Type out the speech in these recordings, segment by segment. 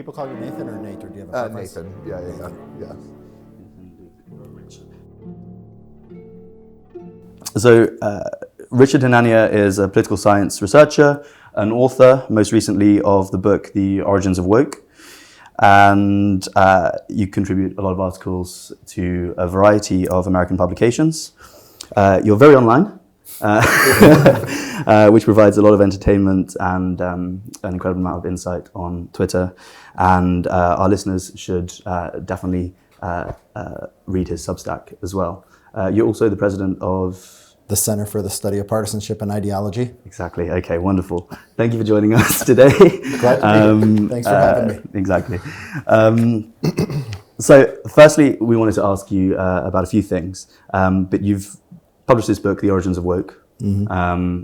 people call you Nathan or Nate, or do you have a preference? Nathan. Yeah. So, Richard Hanania is a political science researcher, an author, most recently of the book The Origins of Woke, and you contribute a lot of articles to a variety of American publications. You're very online, which provides a lot of entertainment and an incredible amount of insight on Twitter, and our listeners should definitely read his Substack as well. You're also the president of the Center for the Study of Partisanship and Ideology. Exactly. Okay, wonderful. Thank you for joining us today. Glad to be here. Thanks for having me. Exactly. So firstly, we wanted to ask you about a few things. But you've published this book, The Origins of Woke,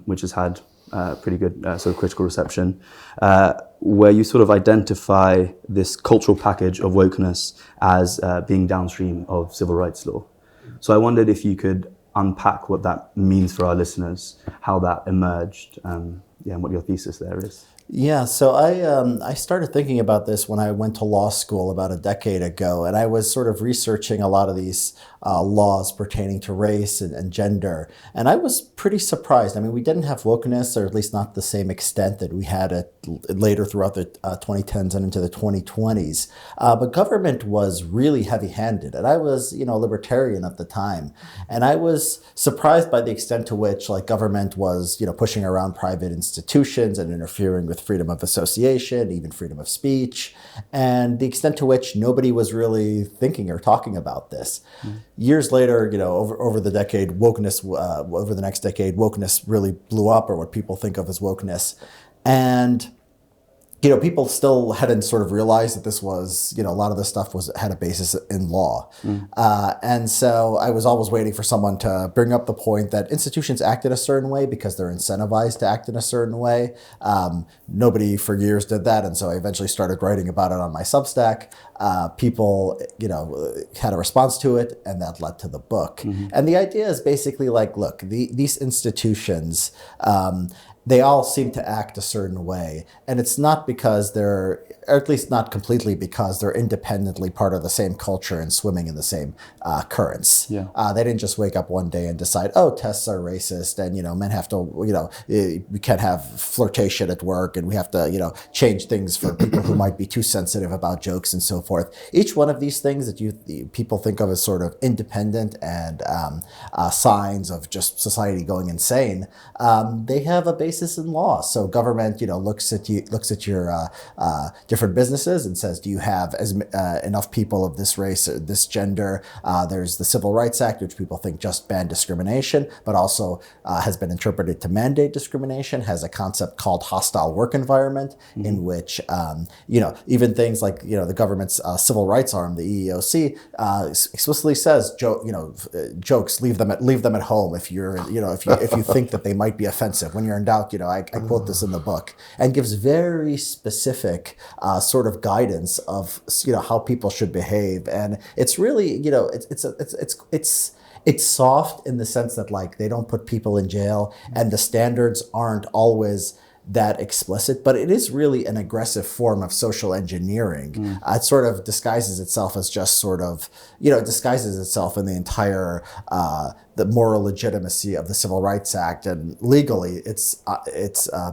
which has had pretty good sort of critical reception, where you sort of identify this cultural package of wokeness as being downstream of civil rights law. So I wondered if you could unpack what that means for our listeners, how that emerged, and what your thesis there is. Yeah, so I started thinking about this when I went to law school about a decade ago, and I was sort of researching a lot of these laws pertaining to race and gender, and I was pretty surprised. I mean, we didn't have wokeness, or at least not the same extent that we had it later throughout the 2010s and into the 2020s, but government was really heavy-handed, and I was, a libertarian at the time, and I was surprised by the extent to which, government was, pushing around private institutions and interfering with freedom of association, even freedom of speech, and the extent to which nobody was really thinking or talking about this. Years later, over the decade, over the next decade, wokeness really blew up, or what people think of as wokeness. And people still hadn't sort of realized that this was, a lot of this stuff had a basis in law. And so I was always waiting for someone to bring up the point that institutions act in a certain way because they're incentivized to act in a certain way. Nobody for years did that. And so I eventually started writing about it on my Substack. People, had a response to it, and that led to the book. And the idea is basically look, these institutions, they all seem to act a certain way. And it's not because or at least not completely because they're independently part of the same culture and swimming in the same currents. They didn't just wake up one day and decide, tests are racist, and, men have to, we can't have flirtation at work, and we have to, change things for people who might be too sensitive about jokes and so forth. Each one of these things that people think of as sort of independent and signs of just society going insane, they have a basis in law. So government, looks at your different businesses and says, do you have enough people of this race or this gender? There's the Civil Rights Act, which people think just banned discrimination, but also has been interpreted to mandate discrimination, has a concept called hostile work environment, in which, even things like, the government's civil rights arm, the EEOC, explicitly says, jokes, leave them at home if you're, if you think that they might be offensive. When you're in doubt, I quote this in the book, and gives very specific sort of guidance of how people should behave. And it's really, it's soft in the sense that they don't put people in jail, and the standards aren't always that explicit, but it is really an aggressive form of social engineering. It sort of disguises itself as just sort of, it disguises itself in the entire, the moral legitimacy of the Civil Rights Act, and legally it's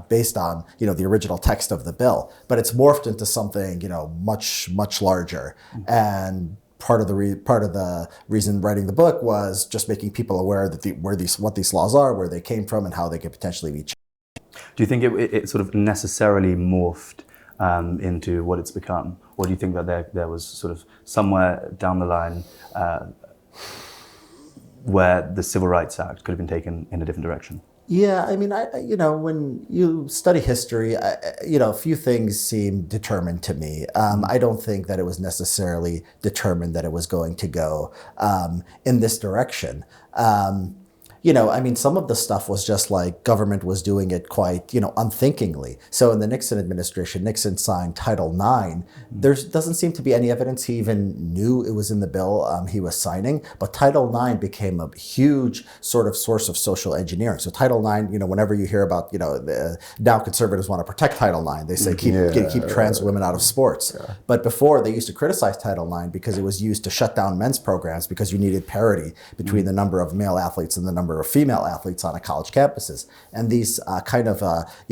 based on, the original text of the bill, but it's morphed into something, much, much larger. And part of the reason writing the book was just making people aware that what these laws are, where they came from, and how they could potentially be changed. Do you think it sort of necessarily morphed into what it's become? Or do you think that there was sort of somewhere down the line where the Civil Rights Act could have been taken in a different direction? Yeah, I mean, when you study history, a few things seem determined to me. I don't think that it was necessarily determined that it was going to go in this direction. I mean, some of the stuff was just like government was doing it quite, unthinkingly. So in the Nixon administration, Nixon signed Title IX. There doesn't seem to be any evidence he even knew it was in the bill he was signing. But Title IX became a huge sort of source of social engineering. So Title IX, whenever you hear about, now conservatives want to protect Title IX, they say keep trans women out of sports. Yeah. But before, they used to criticize Title IX because it was used to shut down men's programs because you needed parity between the number of male athletes and the number of female athletes on a college campuses. And these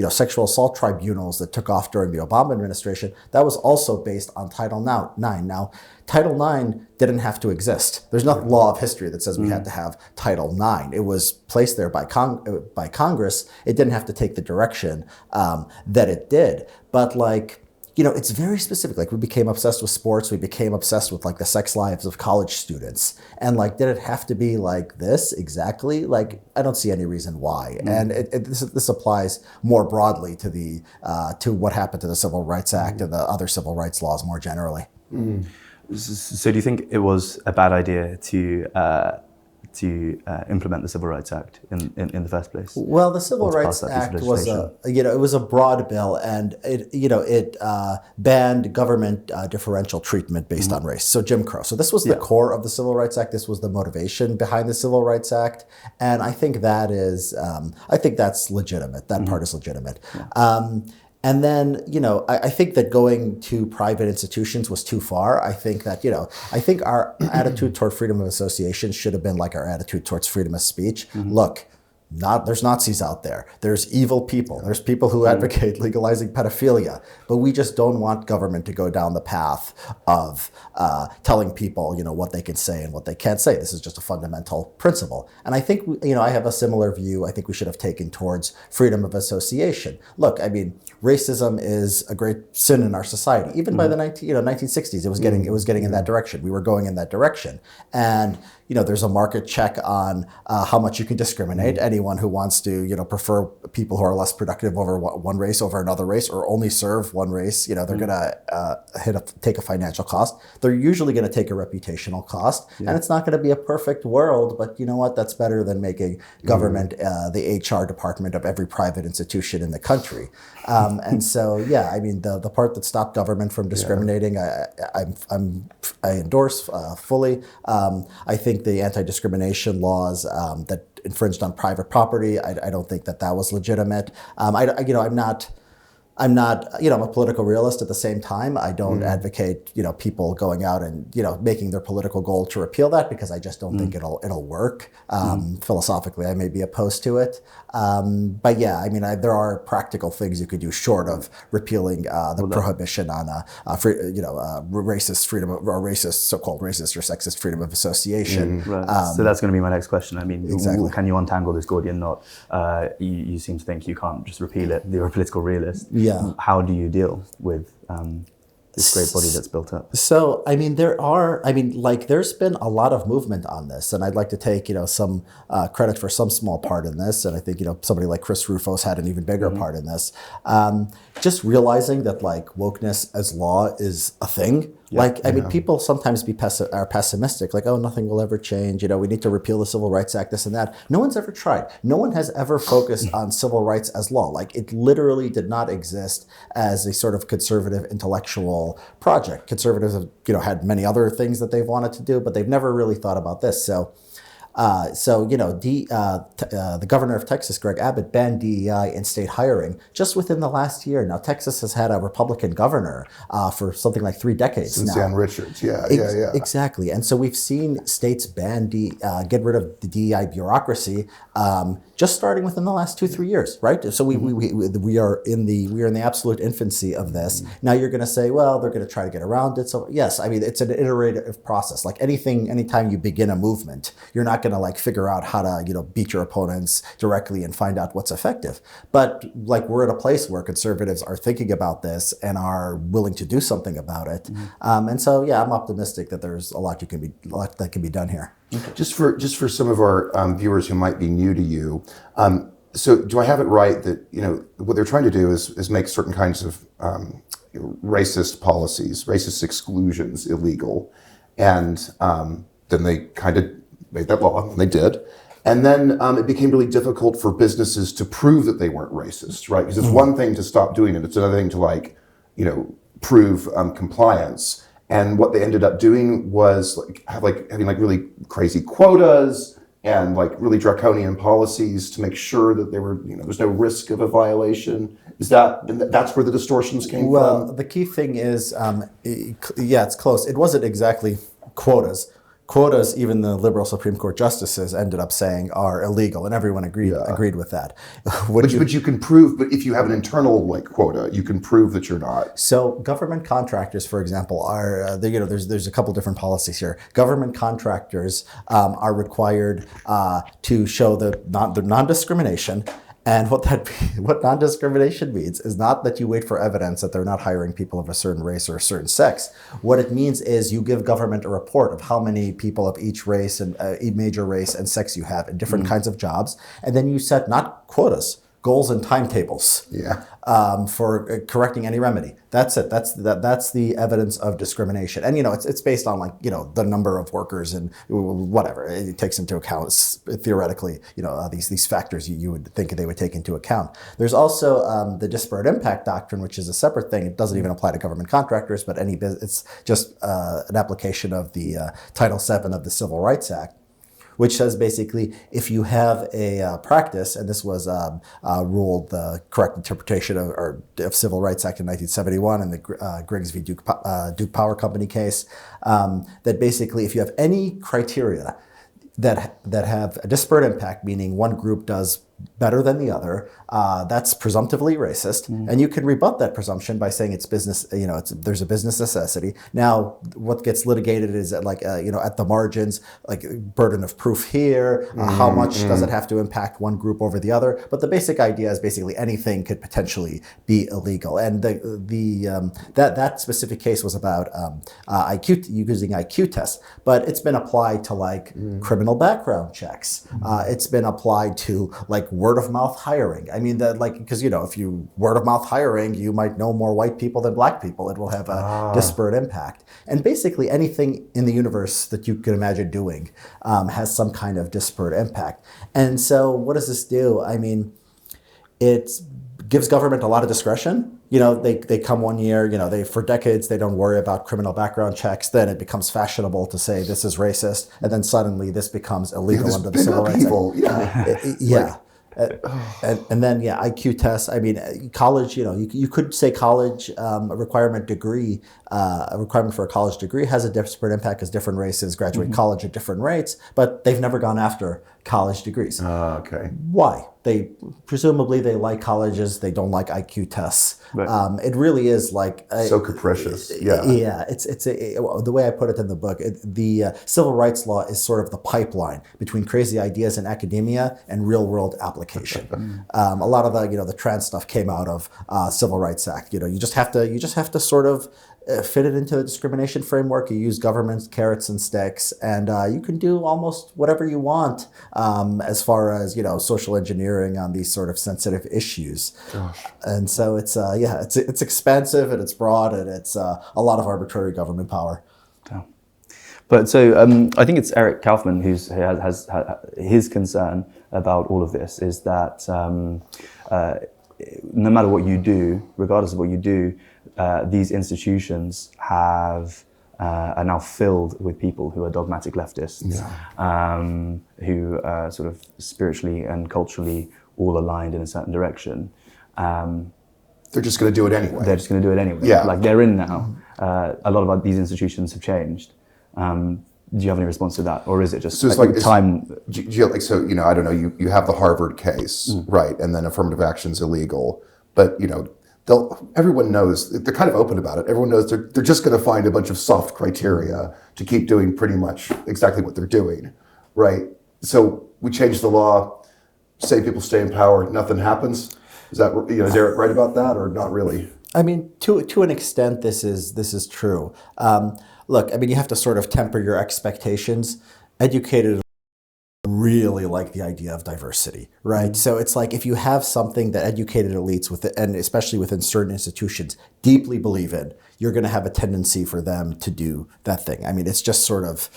sexual assault tribunals that took off during the Obama administration, that was also based on Title IX. Now, Title IX didn't have to exist. There's no law of history that says we had to have Title IX. It was placed there by Congress. It didn't have to take the direction that it did. But it's very specific. Like, we became obsessed with sports. We became obsessed with the sex lives of college students. And did it have to be like this exactly? I don't see any reason why. And this applies more broadly to what happened to the Civil Rights Act and the other civil rights laws more generally. So do you think it was a bad idea to implement the Civil Rights Act in the first place? Well, the Civil Rights Act was it was a broad bill, and it banned government differential treatment based on race. So Jim Crow. So this was the core of the Civil Rights Act. This was the motivation behind the Civil Rights Act, and I think that's legitimate. That part is legitimate. Yeah. And then, I think that going to private institutions was too far. I think that, I think our attitude toward freedom of association should have been like our attitude towards freedom of speech. Look, there's Nazis out there. There's evil people. There's people who advocate legalizing pedophilia. But we just don't want government to go down the path of telling people, what they can say and what they can't say. This is just a fundamental principle. And I think, I have a similar view I think we should have taken towards freedom of association. Look, I mean, racism is a great sin in our society. Even by the 1960s, it was getting in that direction. We were going in that direction. And there's a market check on how much you can discriminate. Anyone who wants to, prefer people who are less productive over one race over another race, or only serve one race, they're going to take a financial cost. They're usually going to take a reputational cost, and it's not going to be a perfect world. But you know what? That's better than making government the HR department of every private institution in the country. And so, I mean, the part that stopped government from discriminating, I endorse fully. I think the anti-discrimination laws that infringed on private property, I don't think that was legitimate. I'm not, I'm a political realist at the same time. I don't advocate, people going out and, making their political goal to repeal that, because I just don't think it'll work. Philosophically, I may be opposed to it. But I mean, there are practical things you could do short of repealing the prohibition on, racist freedom or so-called racist or sexist freedom of association. Right. So that's going to be my next question. I mean, exactly. Can you untangle this Gordian knot? You seem to think you can't just repeal it. You're a political realist. Yeah. How do you deal with this great body that's built up? So, I mean, there's been a lot of movement on this, and I'd like to take, some credit for some small part in this. And I think, somebody like Chris Rufo's had an even bigger part in this. Just realizing that wokeness as law is a thing. I mean, people sometimes are pessimistic, oh, nothing will ever change. We need to repeal the Civil Rights Act, this and that. No one's ever tried. No one has ever focused on civil rights as law. It literally did not exist as a sort of conservative intellectual project. Conservatives have, had many other things that they've wanted to do, but they've never really thought about this. The governor of Texas, Greg Abbott, banned DEI in state hiring just within the last year. Now, Texas has had a Republican governor for something like 3 decades since now. Ann Richards, Exactly. And so we've seen states ban get rid of the DEI bureaucracy just starting within the last 2-3 years, right? So we are in the absolute infancy of this. Now you're going to say, well, they're going to try to get around it. So yes, I mean, it's an iterative process. Anytime you begin a movement, you're not going to figure out how to beat your opponents directly and find out what's effective. But we're at a place where conservatives are thinking about this and are willing to do something about it. And so I'm optimistic that there's a lot that can be done here. Just for some of our viewers who might be new to you, so do I have it right that what they're trying to do is make certain kinds of racist policies, racist exclusions illegal, and then they kind of made that law, and they did. And then it became really difficult for businesses to prove that they weren't racist, right? Because it's one thing to stop doing it; it's another thing to prove compliance. And what they ended up doing was having really crazy quotas and really draconian policies to make sure that there's no risk of a violation. That's where the distortions came from? Well, the key thing is, it's close. It wasn't exactly quotas. Quotas, even the liberal Supreme Court justices ended up saying are illegal, and everyone agreed with that. But you can prove, but if you have an internal quota, you can prove that you're not. So government contractors, for example, are there's a couple different policies here. Government contractors are required to show the non-discrimination. And what non-discrimination means is not that you wait for evidence that they're not hiring people of a certain race or a certain sex. What it means is you give government a report of how many people of each race and major race and sex you have in different kinds of jobs, and then you set not quotas, goals and timetables for correcting any remedy. That's it. That's the evidence of discrimination. And it's based on the number of workers and whatever. It takes into account theoretically these factors you would think they would take into account. There's also the disparate impact doctrine, which is a separate thing. It doesn't even apply to government contractors, but it's just an application of the Title VII of the Civil Rights Act, which says basically if you have a practice, and this was ruled the correct interpretation of Civil Rights Act in 1971 in the Griggs v. Duke Power Company case, that basically if you have any criteria that have a disparate impact, meaning one group does better than the other, that's presumptively racist, and you can rebut that presumption by saying it's business. There's a business necessity. Now, what gets litigated is at at the margins, burden of proof here. How much does it have to impact one group over the other? But the basic idea is basically anything could potentially be illegal, and that specific case was about IQ, using IQ tests, but it's been applied to criminal background checks. It's been applied to word of mouth hiring. I mean, because if you word of mouth hiring, you might know more white people than black people. It will have a disparate impact. And basically anything in the universe that you could imagine doing has some kind of disparate impact. And so what does this do? I mean, it gives government a lot of discretion. They come one year, for decades, they don't worry about criminal background checks. Then it becomes fashionable to say this is racist. And then suddenly this becomes illegal under the Civil Rights Act. And then IQ tests. I mean, college. You could say college a requirement for a college degree has a disparate impact because different races graduate college at different rates, but they've never gone after college degrees. Okay. Why? They presumably like colleges. They don't like IQ tests. Right. It really is so capricious. It's the way I put it in the book. The civil rights law is sort of the pipeline between crazy ideas in academia and real world application. A lot of the trans stuff came out of Civil Rights Act. You just have to sort of fit it into the discrimination framework. You use government carrots and sticks, and you can do almost whatever you want as far as social engineering on these sort of sensitive issues. Gosh. And so it's expansive and it's broad and it's a lot of arbitrary government power. Yeah. But so I think it's Eric Kaufman who has his concern about all of this is that no matter what you do, regardless of what you do, these institutions are now filled with people who are dogmatic leftists, who are sort of spiritually and culturally all aligned in a certain direction. They're just going to do it anyway. They're just going to do it anyway. Yeah. They're in now. A lot of these institutions have changed. Do you have any response to that, or is it just time? I don't know. You have the Harvard case, right? And then affirmative action is illegal, but everyone knows, they're kind of open about it. Everyone knows they're just going to find a bunch of soft criteria to keep doing pretty much exactly what they're doing, right? So we change the law, say people stay in power, nothing happens. Is Eric right about that, or not really? I mean, to an extent, this is true. Look, I mean, you have to sort of temper your expectations. Educated really like the idea of diversity, right? So it's like if you have something that educated elites with and especially within certain institutions deeply believe in, you're going to have a tendency for them to do that thing. I mean, it's just sort of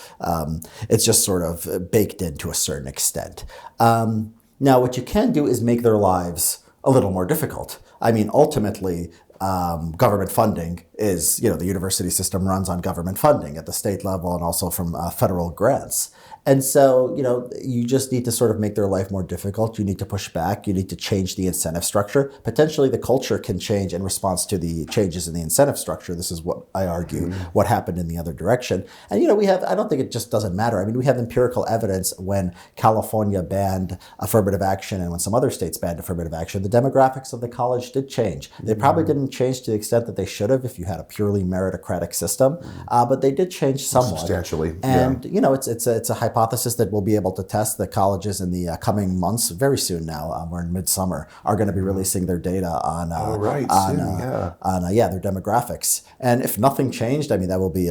baked in to a certain extent. Now, what you can do is make their lives a little more difficult. I mean, ultimately, government funding is, the university system runs on government funding at the state level and also from federal grants. And so, you just need to sort of make their life more difficult. You need to push back. You need to change the incentive structure. Potentially, the culture can change in response to the changes in the incentive structure. This is what I argue, what happened in the other direction. And, I don't think it just doesn't matter. I mean, we have empirical evidence when California banned affirmative action and when some other states banned affirmative action, the demographics of the college did change. They probably didn't change to the extent that they should have if you had a purely meritocratic system, but they did change somewhat. Substantially. And, it's a hypothesis that we'll be able to test. The colleges in the coming months, very soon now, we're in midsummer, are going to be releasing their data on their demographics. And if nothing changed, I mean, that will be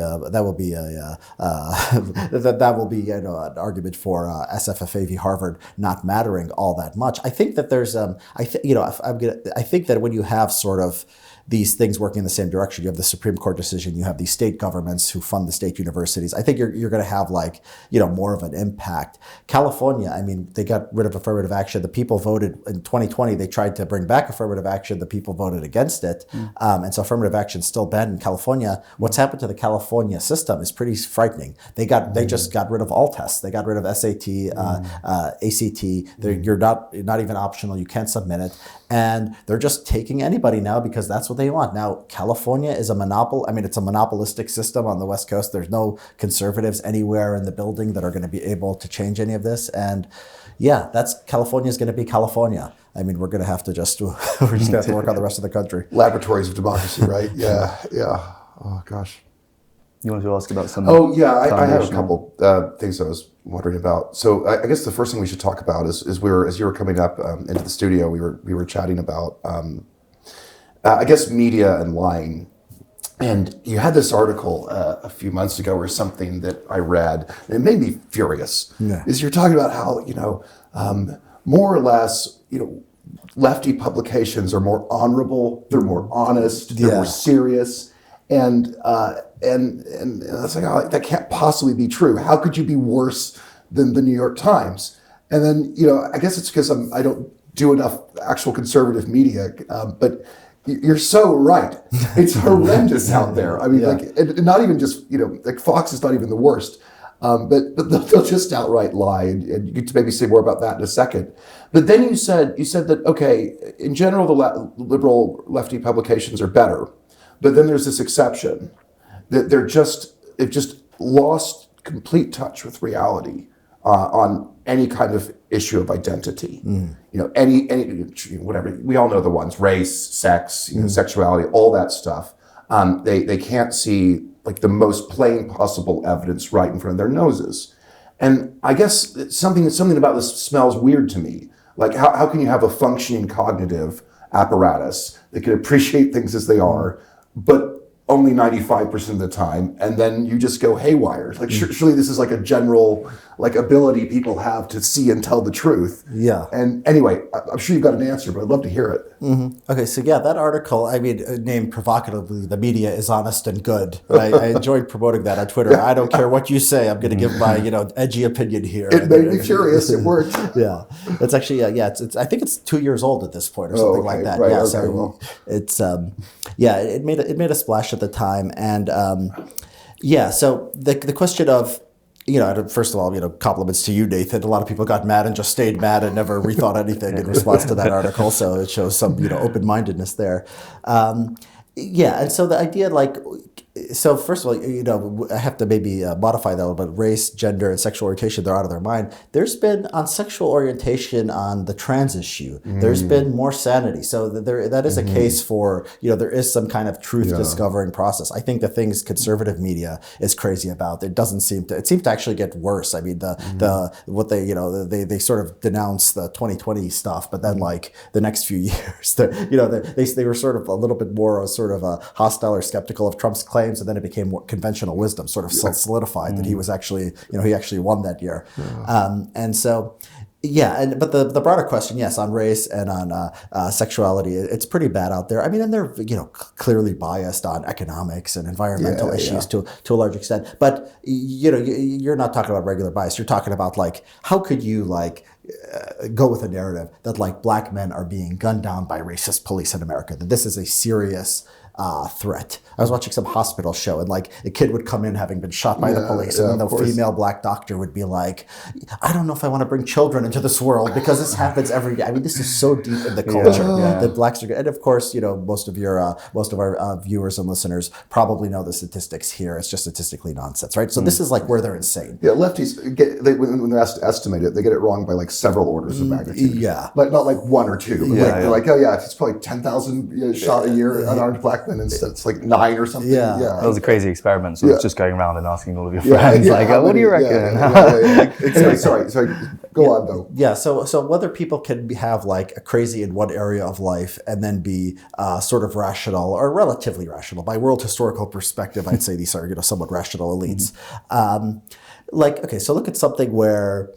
an argument for SFFA v. Harvard not mattering all that much. I think that there's I think that when you have sort of these things working in the same direction, you have the Supreme Court decision, you have these state governments who fund the state universities. I think you're going to have more of an impact. California, I mean, they got rid of affirmative action. The people voted in 2020. They tried to bring back affirmative action. The people voted against it. And so affirmative action is still banned in California. What's happened to the California system is pretty frightening. They just got rid of all tests. They got rid of SAT, ACT. You're not even optional. You can't submit it. And they're just taking anybody now because that's what they want. Now, California is a monopoly. I mean, it's a monopolistic system on the West Coast. There's no conservatives anywhere in the building that are going to be able to change any of this. And California is going to be California. I mean, we're going to have to we're just going to have to work on the rest of the country. Laboratories of democracy, right? Yeah. Oh, gosh. You wanted to ask about some? Oh, yeah. I have a couple things I was wondering about. So I guess the first thing we should talk about is as you were coming up into the studio, we were chatting about I guess media and lying. And you had this article a few months ago or something that I read, and it made me furious. Yeah. Is you're talking about how more or less lefty publications are more honorable, they're more honest, they're more serious. And it's like, oh, that can't possibly be true. How could you be worse than the New York Times? And then, I guess it's because I don't do enough actual conservative media, but you're so right. It's horrendous out there. I mean, and not even just, Fox is not even the worst, but they'll just outright lie. And you could maybe say more about that in a second. But then you said that, okay, in general, the liberal lefty publications are better. But then there's this exception that they've just lost complete touch with reality on any kind of issue of identity. Any whatever, we all know the ones: race, sex, sexuality, all that stuff. They can't see the most plain possible evidence right in front of their noses. And I guess something about this smells weird to me. Like how can you have a functioning cognitive apparatus that can appreciate things as they are, but only 95% of the time, and then you just go haywire? Surely this is a general ability people have to see and tell the truth. Yeah. And anyway, I'm sure you've got an answer, but I'd love to hear it. Mm-hmm. Okay, so that article, I mean, named provocatively, "The Media is Honest and Good." I enjoyed promoting that on Twitter. I don't care what you say. I'm going to give my edgy opinion here. It made me curious. It worked. Yeah, it's actually it's I think it's 2 years old at this point or something like that. Right, yeah, okay, so well. It's it made a splash at the time, and so the question of. First of all, compliments to you, Nathan. A lot of people got mad and just stayed mad and never rethought anything in response to that article. So it shows some, open-mindedness there. And so the idea, so first of all, I have to maybe modify that a little bit. Race, gender, and sexual orientation, they're out of their mind. There's been, on sexual orientation, on the trans issue, there's been more sanity. So that is a case for, there is some kind of truth-discovering process. I think the things conservative media is crazy about, it seems to actually get worse. I mean, they sort of denounce the 2020 stuff, but then the next few years, they were sort of a little bit more sort of hostile or skeptical of Trump's claims. claims, and then it became more conventional wisdom, sort of solidified that he was actually, he actually won that year. And so, but the broader question, yes, on race and on sexuality, it's pretty bad out there. I mean, and they're clearly biased on economics and environmental issues to a large extent. But you're not talking about regular bias. You're talking about like, how could you go with a narrative that like black men are being gunned down by racist police in America, that this is a serious threat. I was watching some hospital show, and like a kid would come in having been shot by the police, and then the female black doctor would be like, I don't know if I want to bring children into this world because this happens every day. I mean, this is so deep in the culture that blacks are, and of course, most of our viewers and listeners probably know the statistics here. It's just statistically nonsense, right? So this is like where they're insane. Yeah, lefties when they're asked to estimate it, they get it wrong by like several orders of magnitude. Yeah, like not like one or two. They're like, oh yeah, it's probably 10,000 shot a year unarmed black men, instead it's like 9 or something. Yeah. That was a crazy experiment. So it's just going around and asking all of your friends, what do you reckon? Anyway, sorry. Go on though. Yeah. So whether people can have like a crazy in one area of life and then be sort of rational or relatively rational by world historical perspective, I'd say these are somewhat rational elites. So look at something where,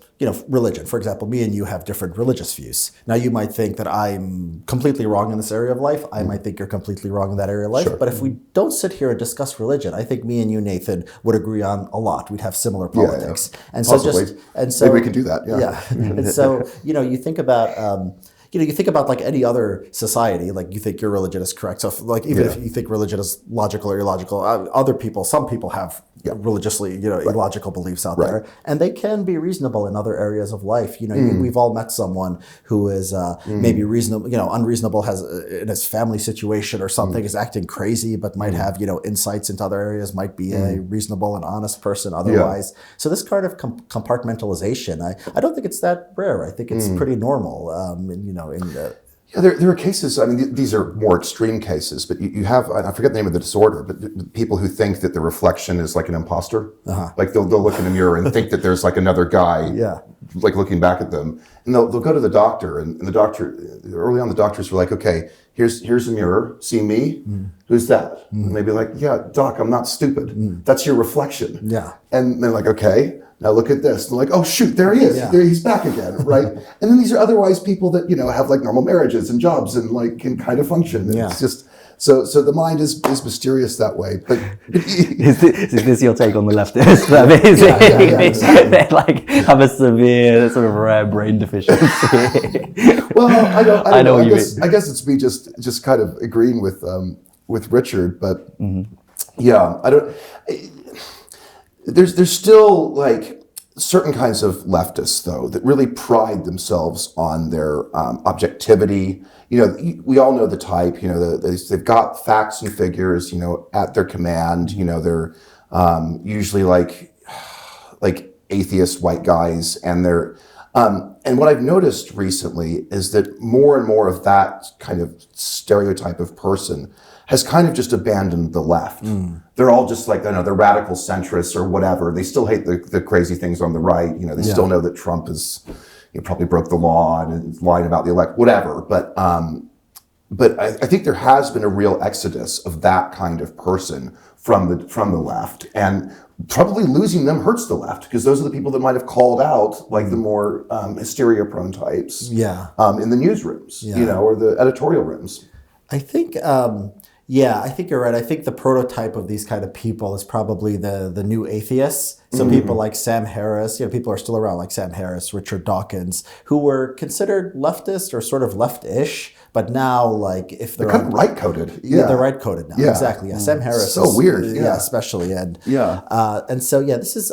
religion, for example, me and you have different religious views. Now you might think that I'm completely wrong in this area of life. I might think you're completely wrong in that area of life. Sure. But if we don't sit here and discuss religion, I think me and you, Nathan, would agree on a lot. We'd have similar politics. And possibly. Maybe we can do that. Yeah. And so, you think about, you think about like any other society, like you think your religion is correct. So if you think religion is logical or illogical, some people have religiously, illogical beliefs out there, and they can be reasonable in other areas of life. We've all met someone who is maybe reasonable, unreasonable, has in his family situation or something, is acting crazy, but might have, insights into other areas, might be a reasonable and honest person otherwise. So this kind of compartmentalization, I don't think it's that rare. I think it's pretty normal, there are cases, I mean, these are more extreme cases, but you have, I forget the name of the disorder, but people who think that the reflection is like an imposter. Like they'll look in a mirror and think that there's like another guy like looking back at them. And they'll go to the doctor, and the doctor, early on the doctors were like, okay, here's a mirror, see me? Who's that? And they'd be like, yeah, doc, I'm not stupid. That's your reflection. Yeah. And they're like, okay. Now look at this. And they're like, oh shoot, there he is. Yeah. There he's back again, right? And then these are otherwise people that, have like normal marriages and jobs and like can kind of function. And it's just so the mind is mysterious that way. But is this your take on the leftists? Basically, they like have a severe sort of rare brain deficiency. Well, I know. I guess it's me just kind of agreeing with Richard, but I don't. There's still like certain kinds of leftists though that really pride themselves on their objectivity. We all know the type. They've got facts and figures. At their command. They're usually like atheist white guys, and they're. And what I've noticed recently is that more and more of that kind of stereotype of person has kind of just abandoned the left. They're all just like, they're radical centrists or whatever. They still hate the crazy things on the right. They still know that Trump is, probably broke the law and is lying about the elect, whatever. But I think there has been a real exodus of that kind of person from the left, and probably losing them hurts the left, because those are the people that might have called out like the more hysteria-prone types in the newsrooms, or the editorial rooms. I think, I think you're right. I think the prototype of these kind of people is probably the new atheists. So people like Sam Harris, people are still around like Sam Harris, Richard Dawkins, who were considered leftist or sort of left-ish, but now like if they're kind of right-coded. They're right-coded now. Yeah. Exactly. Yeah. Sam Harris so weird. Especially. And this is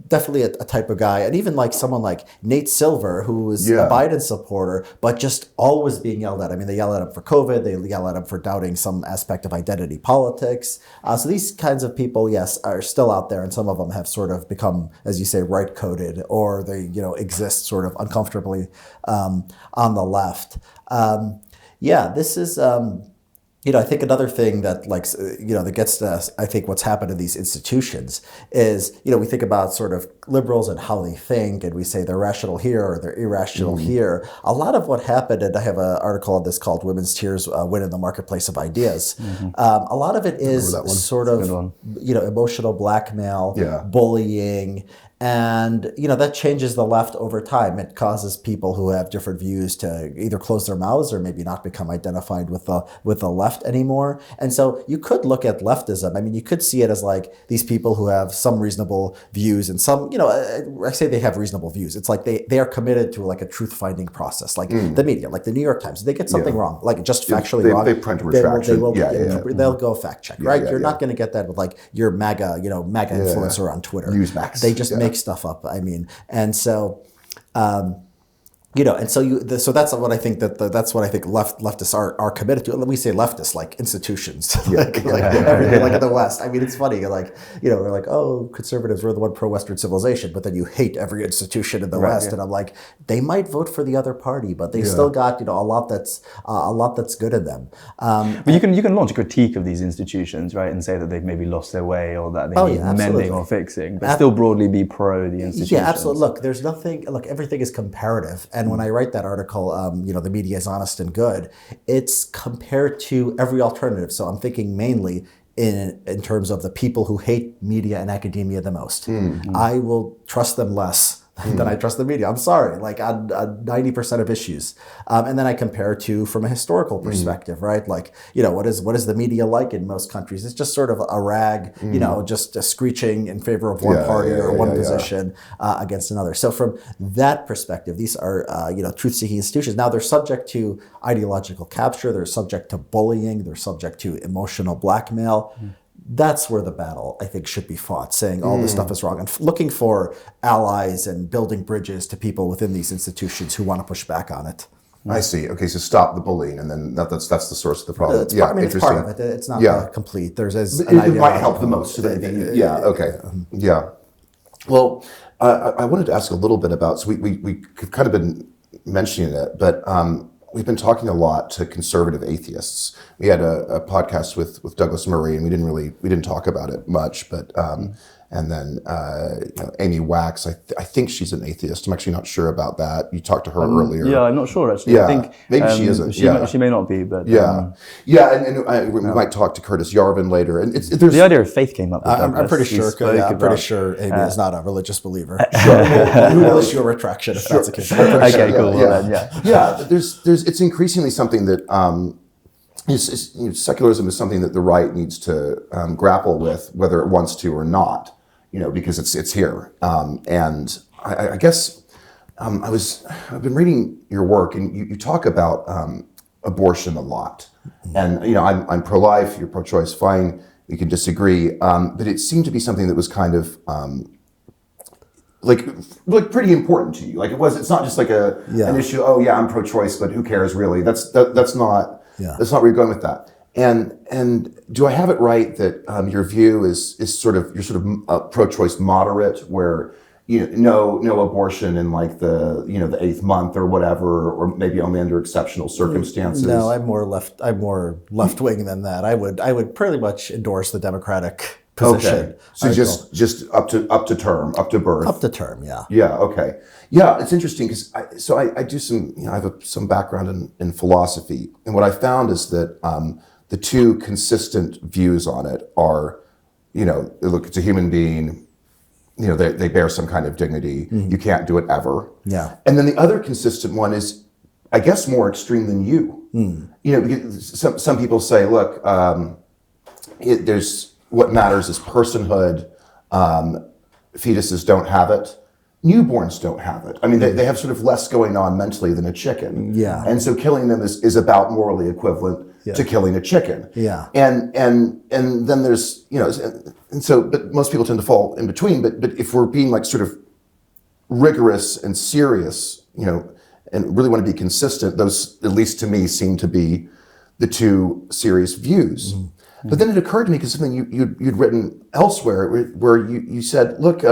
definitely a type of guy. And even like someone like Nate Silver, who is a Biden supporter, but just always being yelled at. I mean, they yell at him for COVID. They yell at him for doubting some aspect of identity politics. So these kinds of people, are still out there, and some of them have sort of become, as you say, right-coded, or they, exist sort of uncomfortably on the left. This is, I think another thing that that gets to us, I think what's happened in these institutions is, we think about sort of liberals and how they think, and we say they're rational here or they're irrational here. A lot of what happened, and I have an article on this called Women's Tears Win in the Marketplace of Ideas. A lot of it is sort of, emotional blackmail, bullying, and that changes the left over time. It causes people who have different views to either close their mouths or maybe not become identified with the left anymore. And so you could look at leftism. I mean, you could see it as like these people who have some reasonable views and some, I say they have reasonable views. It's like they are committed to like a truth finding process, like the media, like the New York Times. They get something wrong, like just factually wrong. They print a retraction. They'll go fact check, right? You're not going to get that with like your MAGA influencer on Twitter. Newsmax. They just make stuff up. I mean, and so, so that's what I think that's what I think leftists are committed to. We say leftists, like institutions, everything like in the West. I mean, it's funny, we're like, oh, conservatives, we're the one pro-Western civilization, but then you hate every institution in the West, and I'm like, they might vote for the other party, but they still got a lot that's good in them. But you can launch a critique of these institutions, right, and say that they've maybe lost their way or that they need mending or fixing, but still broadly be pro the institutions. Yeah, absolutely. Look, everything is comparative. And when I write that article, the media is honest and good, it's compared to every alternative. So I'm thinking mainly in terms of the people who hate media and academia the most. I will trust them less than I trust the media. I'm sorry, like on 90% of issues. And then I compare to from a historical perspective, right? Like, what is the media like in most countries? It's just sort of a rag, just screeching in favor of one party or one position against another. So from that perspective, these are, truth-seeking institutions. Now they're subject to ideological capture. They're subject to bullying. They're subject to emotional blackmail. That's where the battle, I think, should be fought, saying all this stuff is wrong and looking for allies and building bridges to people within these institutions who want to push back on it. I see. Okay, so stop the bullying, and then that's the source of the problem. It's part of it. It's not complete. It might help the most. Okay. Yeah. Well, I wanted to ask a little bit about. So we've kind of been mentioning it, but we've been talking a lot to conservative atheists. We had a podcast with Douglas Murray, and we didn't talk about it much, but and then Amy Wax, I think she's an atheist. I'm actually not sure about that. You talked to her earlier. Yeah, I'm not sure actually. Yeah, I think maybe she isn't. She may not be, but and we might talk to Curtis Yarvin later. And there's the idea of faith came up. With I'm pretty sure. I'm pretty sure Amy is not a religious believer. Sure. We'll issue a retraction if that's the case. Okay, cool. It's increasingly something that. Secularism is something that the right needs to grapple with, whether it wants to or not, because it's here. And I guess I've been reading your work, and you talk about abortion a lot. And I'm pro-life, you're pro-choice, fine, we can disagree, but it seemed to be something that was kind of like pretty important to you. Like it's not just like an issue. Oh yeah, I'm pro-choice, but who cares really? That's not. Yeah. That's not where you're going with that. And do I have it right that your view is you're sort of pro-choice moderate, where no abortion in like the 8th month or whatever, or maybe only under exceptional circumstances? No, I'm more left wing than that. I would pretty much endorse the Democratic position. Okay. So just up to term, up to birth. Up to term, yeah. Yeah. Okay. Yeah, it's interesting because I do some. I have some background in philosophy, and what I found is that the two consistent views on it are, look, it's a human being. They bear some kind of dignity. You can't do it ever. Yeah. And then the other consistent one is, I guess, more extreme than you. Because some people say, look, there's what matters is personhood. Fetuses don't have it. Newborns don't have it. I mean, they have sort of less going on mentally than a chicken. Yeah. And so killing them is about morally equivalent to killing a chicken. Yeah. And then there's, but most people tend to fall in between. But if we're being like sort of rigorous and serious, and really want to be consistent, those, at least to me, seem to be the two serious views. Mm-hmm. But then it occurred to me, because something you'd written elsewhere, where you said, look,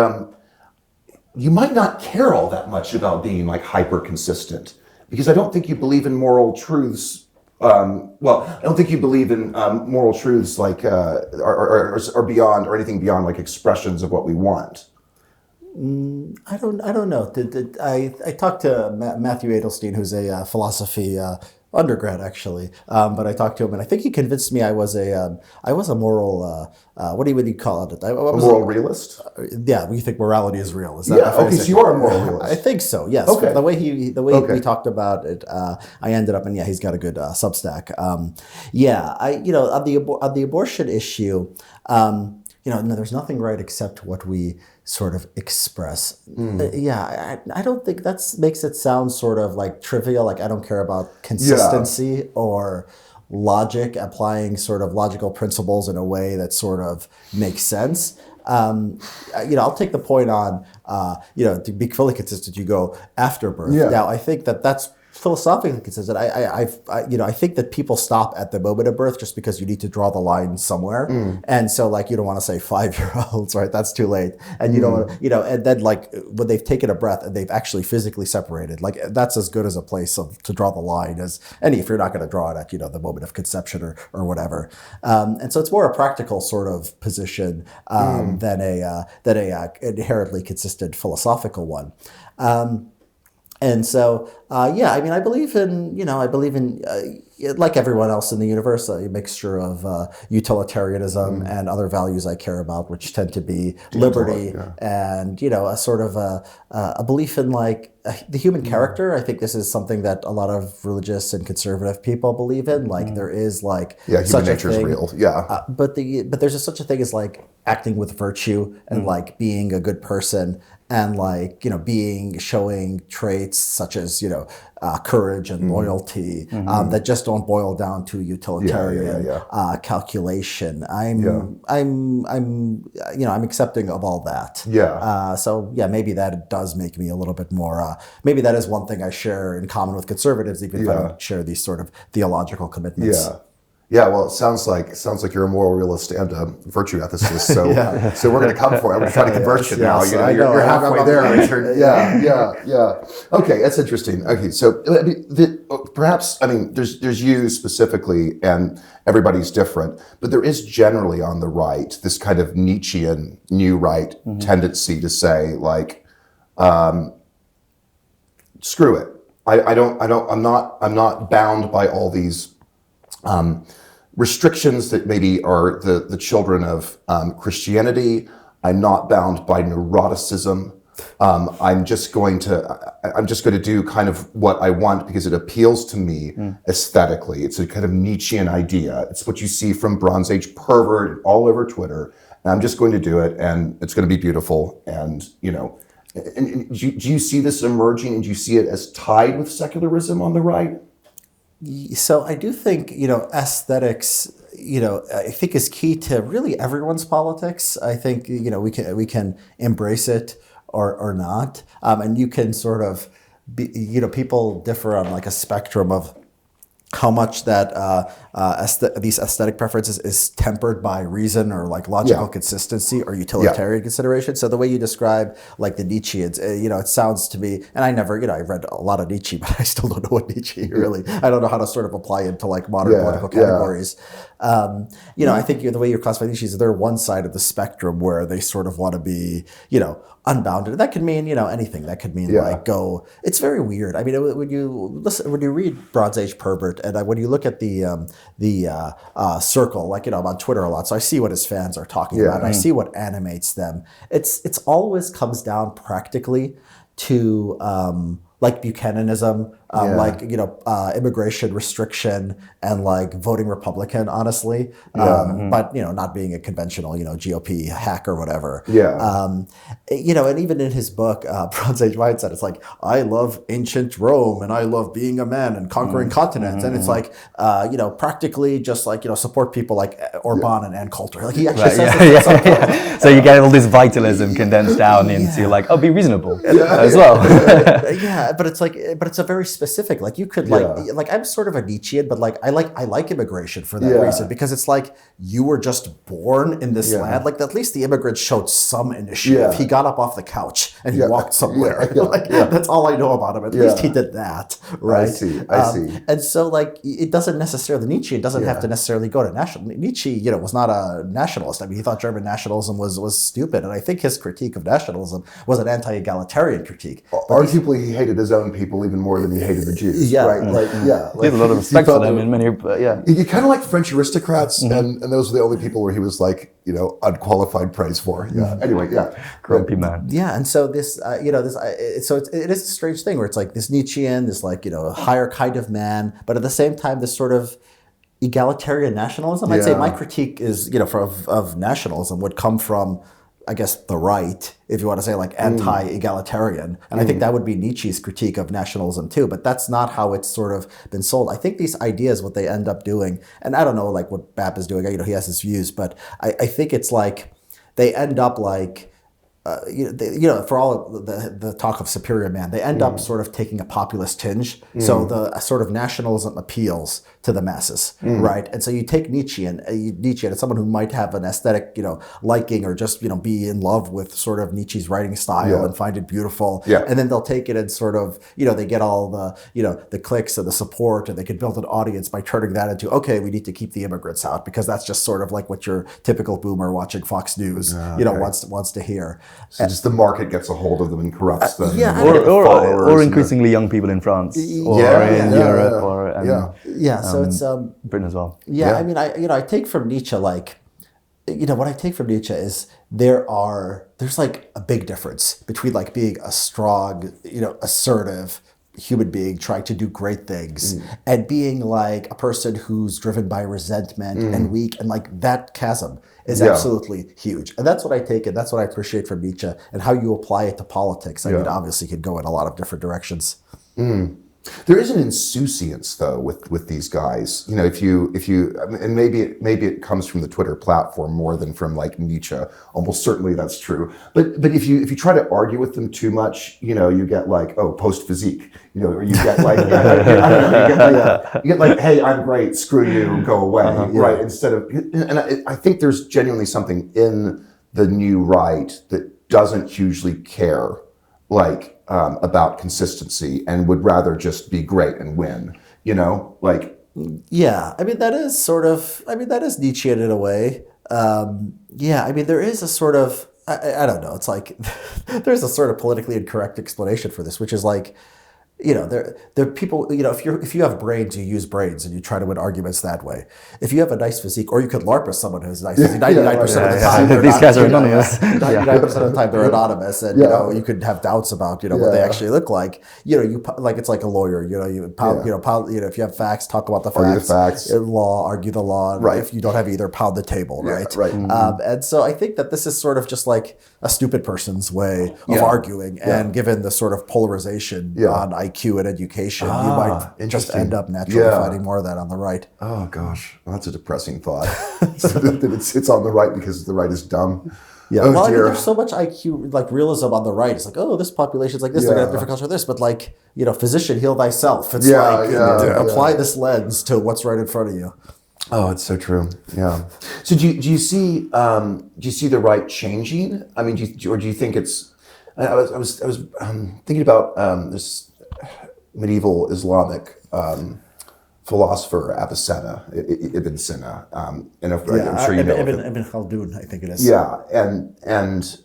you might not care all that much about being like hyper consistent, because I don't think you believe in moral truths well, I don't think you believe in moral truths like or beyond or anything beyond like expressions of what we want. I don't know. I talked to Matthew Adelstein, who's a philosophy undergrad actually, but I talked to him, and I think he convinced me I was a moral. What do you call it? A moral realist. Yeah, we think morality is real. Is that Yeah. Okay, so you are a moral realist. I think so. Yes. Okay. The way we talked about it, I ended up, and yeah, he's got a good Substack. Yeah, on the abortion issue. No, there's nothing right except what we sort of express. I don't think that makes it sound sort of like trivial. Like I don't care about consistency or logic, applying sort of logical principles in a way that sort of makes sense. I'll take the point on, to be fully consistent, you go after birth. Yeah. Now, I think that's philosophically consistent. I think that people stop at the moment of birth just because you need to draw the line somewhere. And so like, you don't want to say 5-year-olds, right? That's too late. And you don't want to, and then like when they've taken a breath and they've actually physically separated, like that's as good as a place to draw the line as any, if you're not going to draw it at, the moment of conception or whatever. And so it's more a practical sort of position than a inherently consistent philosophical one. And so, I believe in, like everyone else in the universe, a mixture of utilitarianism and other values I care about, which tend to be liberty and, a sort of a belief in like the human character. I think this is something that a lot of religious and conservative people believe in. Like there is like human nature is real. Yeah. But there's such a thing as like acting with virtue and like being a good person. And like, showing traits such as, courage and loyalty that just don't boil down to utilitarian calculation. I'm accepting of all that. Maybe that does make me a little bit more. Maybe that is one thing I share in common with conservatives, even if I don't share these sort of theological commitments. Yeah, well, it sounds like you're a moral realist and a virtue ethicist. So, so we're going to come for it. I'm going to try to convert you now. You're halfway there, Richard. Yeah. Okay, that's interesting. Okay, so perhaps there's you specifically, and everybody's different, but there is generally on the right this kind of Nietzschean New Right tendency to say like, screw it. I'm not bound by all these. Restrictions that maybe are the children of Christianity. I'm not bound by neuroticism. I'm just going to do kind of what I want because it appeals to me aesthetically. It's a kind of Nietzschean idea. It's what you see from Bronze Age pervert all over Twitter. And I'm just going to do it, and it's going to be beautiful. And and do you see this emerging, and do you see it as tied with secularism on the right? So I do think, aesthetics, I think is key to really everyone's politics. I think, we can embrace it or not. And you can sort of be, people differ on like a spectrum of how much that these aesthetic preferences is tempered by reason or like logical consistency or utilitarian consideration. So the way you describe like the Nietzscheans, it sounds to me, and I never, I read a lot of Nietzsche, but I still don't know what Nietzsche really, I don't know how to sort of apply it to like modern political categories. I think the way you're classifying Nietzsche is they're one side of the spectrum where they sort of want to be, unbounded. That could mean, anything. That could mean like go. It's very weird. I mean, when you read Bronze Age pervert, and when you look at the circle, like I'm on Twitter a lot, so I see what his fans are talking about. And I see what animates them. It's always comes down practically to like Buchananism, immigration restriction, and like voting Republican, honestly. But not being a conventional, GOP hack or whatever. And even in his book, Bronze Age Mindset, it's like, I love ancient Rome and I love being a man and conquering continents. And it's like, practically just like, support people like Orban and Ann Coulter. Like he actually says this. So you get all this vitalism condensed down into like, be reasonable as well. but it's a very specific. Like you could like I'm sort of a Nietzschean, but like I like immigration for that reason, because it's like you were just born in this land. Like at least the immigrants showed some initiative. He got up off the couch and he walked somewhere. That's all I know about him. At least he did that, right? I see. And so like it doesn't necessarily, Nietzsche doesn't have to necessarily go to national. Nietzsche, was not a nationalist. I mean, he thought German nationalism was stupid, and I think his critique of nationalism was an anti-egalitarian critique. Arguably, he hated his own people even more than he hated the Jews. Right? He had a lot of respect for them in many. He kind of liked French aristocrats, and those were the only people where he was like, unqualified praise for. Anyway, grumpy man. And so this, so it is a strange thing where it's like this Nietzschean, this like higher kind of man, but at the same time this sort of egalitarian nationalism. I'd say my critique is of nationalism would come from, I guess, the right, if you want to say like anti-egalitarian. And I think that would be Nietzsche's critique of nationalism too, but that's not how it's sort of been sold. I think these ideas, what they end up doing, and I don't know like what Bap is doing, he has his views, but I think it's like they end up like, for all of the talk of superior man, they end up sort of taking a populist tinge. So the sort of nationalism appeals to the masses, right? And so you take Nietzsche as someone who might have an aesthetic, liking or just, be in love with sort of Nietzsche's writing style and find it beautiful. And then they'll take it and sort of, they get all the, the clicks and the support, and they can build an audience by turning that into, okay, we need to keep the immigrants out because that's just sort of like what your typical boomer watching Fox News, wants to hear. So just the market gets a hold of them and corrupts them. Or increasingly young people in France or in Europe or so it's Britain as well. I mean, I take from Nietzsche like, what I take from Nietzsche is there's like a big difference between like being a strong, assertive human being trying to do great things and being like a person who's driven by resentment and weak, and like that chasm is absolutely huge. And that's what I take, and that's what I appreciate from Nietzsche, and how you apply it to politics. I mean, obviously it could go in a lot of different directions. There is an insouciance though with these guys. If you and maybe it comes from the Twitter platform more than from like Nietzsche. Almost certainly that's true. But if you try to argue with them too much, you get like, oh, post physique, or you get like you get like, hey, I'm great, screw you, go away, right? Instead of, and I think there's genuinely something in the new right that doesn't hugely care about consistency and would rather just be great and win, I mean, that is Nietzschean in a way. I mean, there is a sort of, I don't know, it's like, there's a sort of politically incorrect explanation for this, which is like, there are people, if you have brains, you use brains and you try to win arguments that way. If you have a nice physique, or you could LARP with someone who's nice, 99% of the time, these guys are anonymous. 99% of the time they're anonymous, and you could have doubts about what they actually look like. You like, it's like a lawyer. If you have facts, talk about the facts. Law, argue the law. Right. If you don't have either, pound the table. Right. Right. And so I think that this is sort of just like a stupid person's way of arguing, and given the sort of polarization on IQ and education, you might just end up naturally finding more of that on the right. Oh gosh, well, that's a depressing thought. It's on the right because the right is dumb. Yeah, I mean, there's so much IQ, like realism on the right. It's like, oh, this population's like this, they're gonna have different culture for this, but like, physician, heal thyself. It's apply this lens to what's right in front of you. Oh, it's so true. Yeah. So do you see the right changing? I mean, do you think it's? I was thinking about this medieval Islamic philosopher Avicenna, Ibn Sina, and I'm sure you know Ibn Khaldun, I think it is. Yeah, and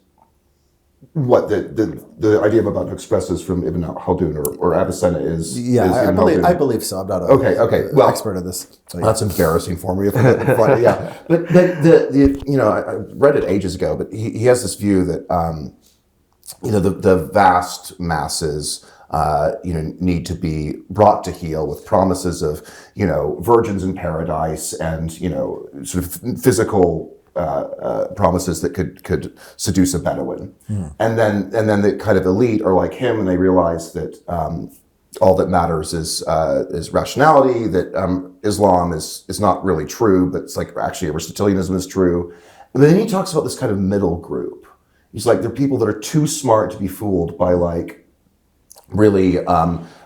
what the idea I'm about to express is from Ibn Khaldun or Avicenna is. Yeah, I believe so. I'm not an expert at this. So, that's embarrassing for me. But I read it ages ago. But he has this view that the vast masses need to be brought to heel with promises of virgins in paradise and sort of physical promises that could seduce a Bedouin, and then the kind of elite are like him, and they realize that all that matters is rationality. That Islam is not really true, but it's like actually Aristotelianism is true. And then he talks about this kind of middle group. He's like, they're people that are too smart to be fooled by like really, you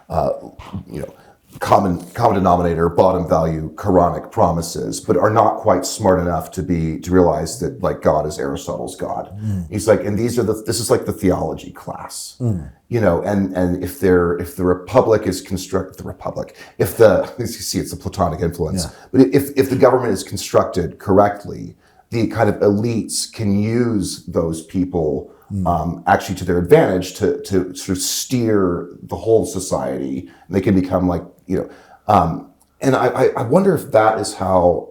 know, common denominator, bottom value, Quranic promises, but are not quite smart enough to realize that like God is Aristotle's God. He's like, and this is like the theology class, you know, and if the republic is you see it's a Platonic influence, but if the government is constructed correctly, the kind of elites can use those people actually to their advantage to sort of steer the whole society, and they can become like, you know, and I wonder if that is how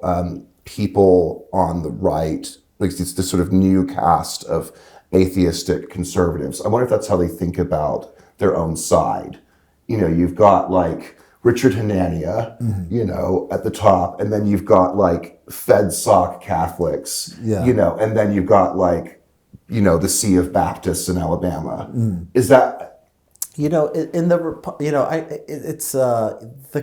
people on the right, like it's this sort of new cast of atheistic conservatives, I wonder if that's how they think about their own side. You know, you've got like Richard Hanania, you know, at the top, and then you've got like FedSoc Catholics, you know, and then you've got like, you know, the Sea of Baptists in Alabama. Is that... You know, the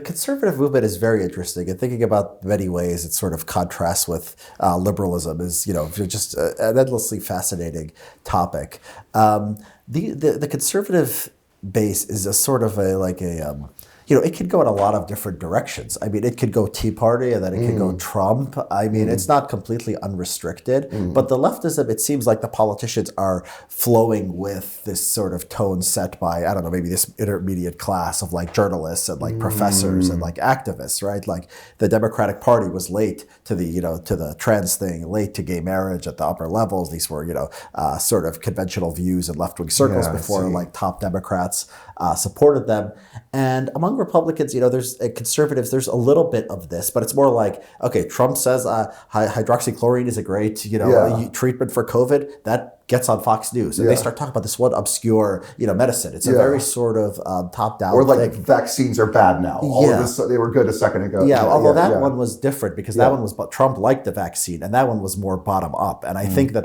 conservative movement is very interesting, and thinking about many ways it sort of contrasts with liberalism is, you know, just an endlessly fascinating topic. The conservative base is a sort of you know, it could go in a lot of different directions. I mean, it could go Tea Party, and then it could go Trump. I mean, it's not completely unrestricted, but the leftism, it seems like the politicians are flowing with this sort of tone set by, I don't know, maybe this intermediate class of like journalists and like professors and like activists, right? Like the Democratic Party was late to the, you know, to the trans thing, late to gay marriage at the upper levels. These were, you know, sort of conventional views in left-wing circles before like top Democrats supported them. And among Republicans, you know, there's conservatives, there's a little bit of this, but it's more like, okay, Trump says hydroxychloroquine is a great, you know, treatment for COVID. That gets on Fox News, and they start talking about this one obscure, you know, medicine. It's a very sort of top-down or like thing. Vaccines are bad now. All of this, they were good a second ago. Although that one was different because that one was, but Trump liked the vaccine, and that one was more bottom-up. And I think that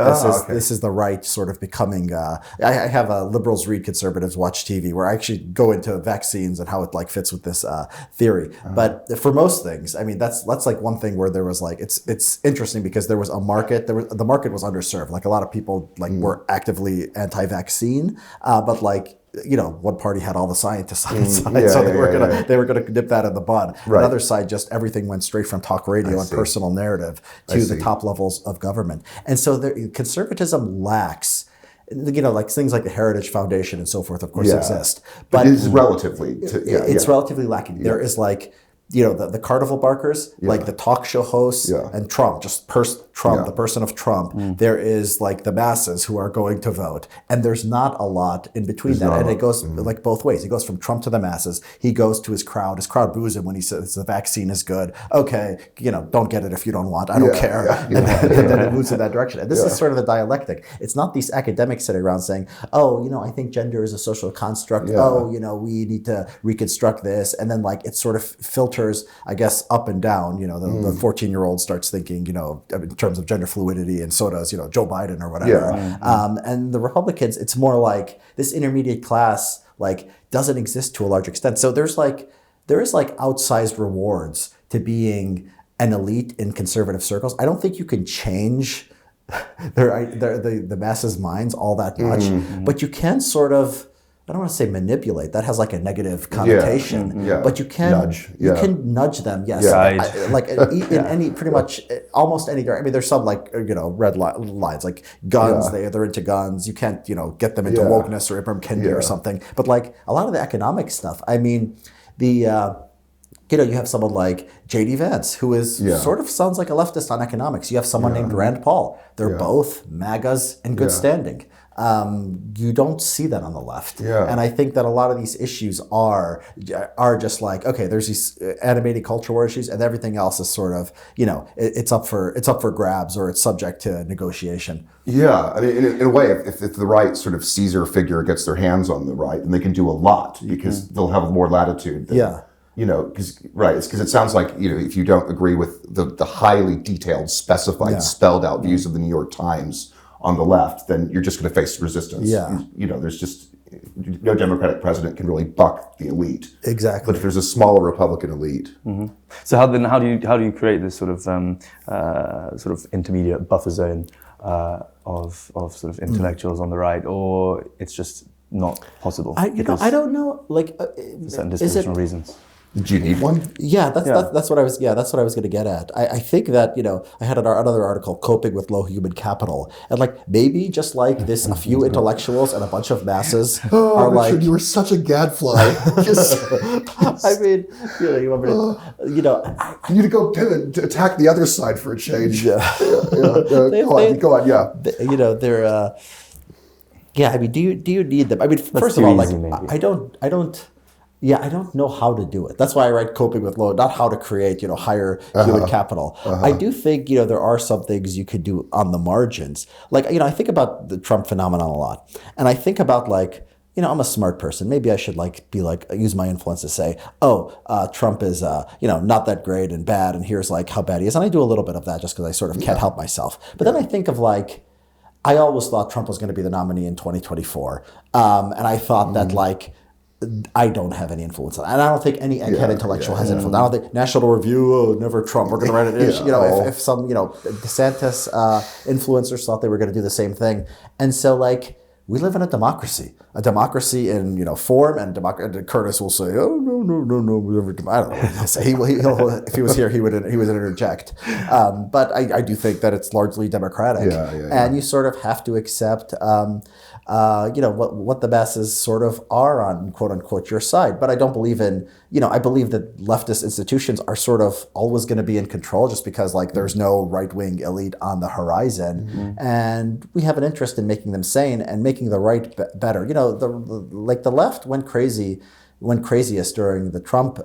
this is the right sort of becoming. I have liberals read, conservatives watch TV, where I actually go into vaccines and how it like fits with this theory. But for most things, I mean, that's like one thing where there was like it's interesting because there was a market. The market was underserved. Like a lot of people like were actively anti-vaccine, but like, you know, one party had all the scientists on its side, so they were gonna nip that in the bud. Right. Another side, just everything went straight from talk radio and personal narrative to the top levels of government. And so conservatism lacks, you know, like things like the Heritage Foundation and so forth, of course, exist, but it's relatively it's relatively lacking. There is like, you know, the carnival barkers, like the talk show hosts, and Trump, Trump, the person of Trump. There is like the masses who are going to vote, and there's not a lot in between that. And it goes like both ways. He goes from Trump to the masses. He goes to his crowd. His crowd boos him when he says the vaccine is good. Okay, you know, don't get it if you don't want. I don't care. And then it moves in that direction. And this is sort of the dialectic. It's not these academics sitting around saying, oh, you know, I think gender is a social construct. Oh, you know, we need to reconstruct this. And then like it sort of filters, I guess, up and down. You know, the 14-year-old starts thinking, you know, in terms of gender fluidity, and so does, you know, Joe Biden or whatever. And the Republicans, it's more like this intermediate class like doesn't exist to a large extent. So there is like outsized rewards to being an elite in conservative circles. I don't think you can change the masses' minds all that much, but you can sort of, I don't want to say manipulate. That has like a negative connotation. But you can nudge. You can nudge them. Yes, like in any pretty much almost any direction. I mean, there's some like, you know, red lines like guns. They're into guns. You can't, you know, get them into wokeness or Ibram Kendi or something. But like a lot of the economic stuff. I mean, you know, you have someone like J.D. Vance, who is sort of sounds like a leftist on economics. You have someone named Rand Paul. They're both MAGAs in good standing. You don't see that on the left. And I think that a lot of these issues are just like, okay, there's these animated culture war issues, and everything else is sort of, you know, it's up for grabs, or it's subject to negotiation. I mean, in a way, if the right sort of Caesar figure gets their hands on the right, then they can do a lot because they'll have more latitude than, you know, because it sounds like, you know, if you don't agree with the highly detailed, specified, spelled out views of the New York Times on the left, then you're just going to face resistance. You know, there's just no Democratic president can really buck the elite. Exactly. But if there's a smaller Republican elite. So how do you create this sort of intermediate buffer zone of sort of intellectuals on the right, or it's just not possible? I don't know. Like, certain is it? dispositional reasons. Do you need one? Yeah, that's what I was. Yeah, that's what I was going to get at. I think that I had another article, coping with low human capital, and like maybe just like this, a few intellectuals and a bunch of masses are Richard, like. you were such a gadfly. Just, I mean, you want me to, you need to go to attack the other side for a change. Yeah. Go on. Yeah. They're. Yeah, I mean, do you need them? I mean, first of too all, like easy, maybe. I don't. Yeah, I don't know how to do it. That's why I write coping with low, not how to create, higher human capital. I do think, there are some things you could do on the margins. Like, I think about the Trump phenomenon a lot. And I think about like, I'm a smart person. Maybe I should use my influence to say, Trump is, not that great and bad. And here's like how bad he is. And I do a little bit of that just because I sort of can't help myself. But then I think of like, I always thought Trump was going to be the nominee in 2024. And I thought that like, I don't have any influence on it. And I don't think any egghead intellectual has influence. I don't think National Review, never Trump, we're going to write it. If some, DeSantis influencers thought they were going to do the same thing. And so like, we live in a democracy in, form, and Curtis will say, oh, no. I don't know. If he was here, he would interject. But I do think that it's largely democratic. And you sort of have to accept, what the masses sort of are on quote unquote your side. But I don't believe in, I believe that leftist institutions are sort of always going to be in control just because like there's no right-wing elite on the horizon. And we have an interest in making them sane and making the right better. The left went craziest during the Trump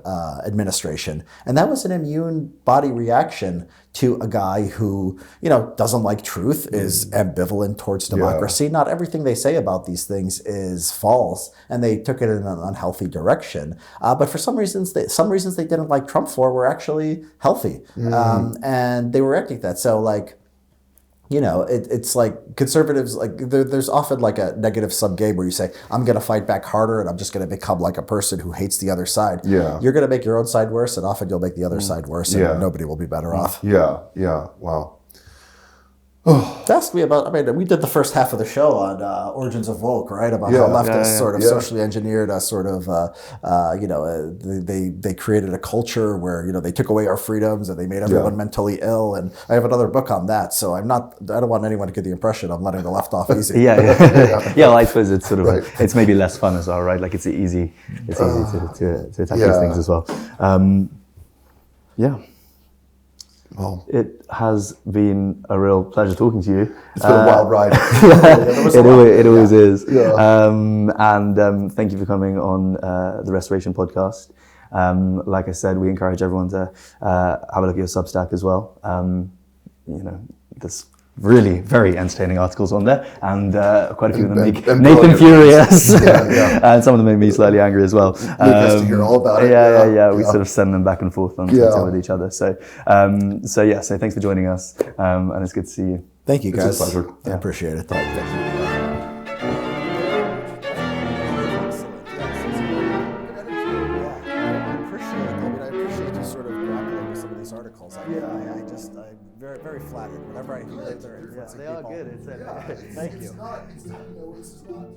administration. And that was an immune body reaction to a guy who, doesn't like truth, is ambivalent towards democracy. Not everything they say about these things is false, and they took it in an unhealthy direction. But for some reasons they didn't like Trump for were actually healthy. And they were reacting to that. So like, it's like conservatives, like there's often like a negative sum game where you say, I'm going to fight back harder and I'm just going to become like a person who hates the other side. Yeah. You're going to make your own side worse, and often you'll make the other side worse, and nobody will be better off. Yeah. Wow. Ask me about, we did the first half of the show on Origins of Woke, right? About how leftists sort of socially engineered a sort of, they created a culture where, they took away our freedoms and they made everyone mentally ill. And I have another book on that. So I don't want anyone to get the impression I'm letting the left off easy. Well, I suppose it's sort of, it's maybe less fun as well, right? Like it's easy to attack these things as well. Well, it has been a real pleasure talking to you. It's been a wild ride. It always is. Yeah. And thank you for coming on the Restoration Podcast. Like I said, we encourage everyone to have a look at your Substack as well. There's really very entertaining articles on there, and quite a few of them make Nathan furious, and some of them make me slightly angry as well. Luke has to hear all about it. We sort of send them back and forth on Twitter with each other. So thanks for joining us, and it's good to see you. Thank you, guys. It's a pleasure. I appreciate it. Thank you. Very, very flattered whenever I hear that they're influencing people. They are good. Thank you. It's not,